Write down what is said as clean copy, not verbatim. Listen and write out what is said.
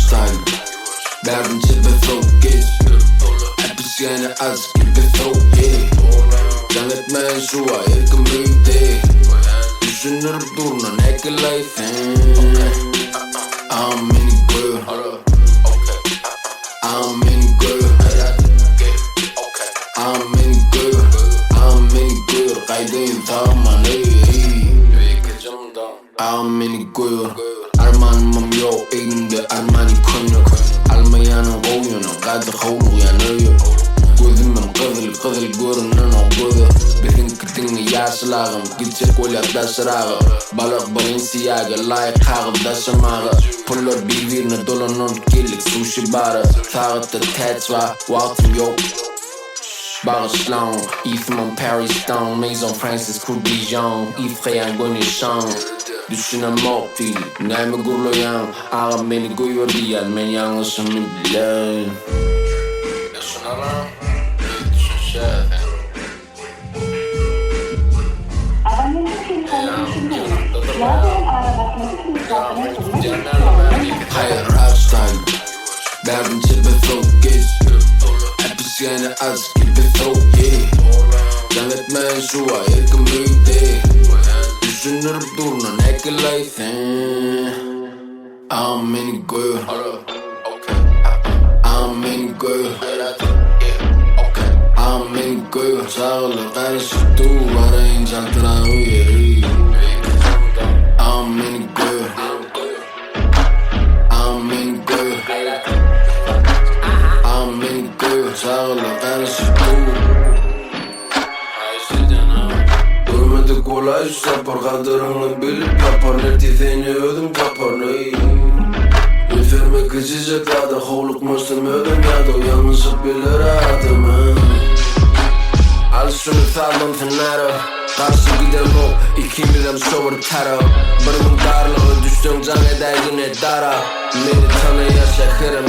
style. Verden til befocus. Apelsine az gibi soğuk. Zanetmeyen şu ayırgım büyüdü. Düşünürüm durma ne ki life. I'm in it good. I'm in it good. I'm in it good. I'm in it good. Kaydıyım tamam I'm in it good. Armanım yok elimde Armani konuk. Almayanın oyunu kadı havlu yanıyor. Gözümüm kızıl görünen o gözü. Bizimkini yaşlağım gidecek olyakta şırağı. Balık Balenciaga layık kağıp taşımağı. Pullar birbirine dolanıp gelik sushi barı. Sağıtta tats var vaktim yok. Bağışlan, İfman Paris Stone, Maison Francis Courdijon, İfreyen Gönüşan. Düşünem ok değil, neymi gurlayan. Ağam beni koyuyor diyen, men yanlışımı bilen. Yaşına lan, ne düşünce efendim? Hayır rap style, verden til befocus. Apelsine az gibi soğuk. Zanetmeyen şu ayırgım büyüdü. Düşünürüm durma ne ki life. I'm in it good. I'm in it good. I'm in it good. Sağlık karışık duvara inceltiren uyarı. I'm in it good. I'm in it good. I'm in it good. Sağlık karışık duvara. Görmedi kolay sapar kadırını bilip yapar. Netifeni ödüm kapar. Üferme kıcıcıklarda hovluk mısın ödüm ya da yanlışık bilir adımı. Al şunu saldım tınarı. Karşı giden o 2 milyon şovur tarı. Bir gün darlığı düştüm can eder yine dara. Beni tanı yaşa kırım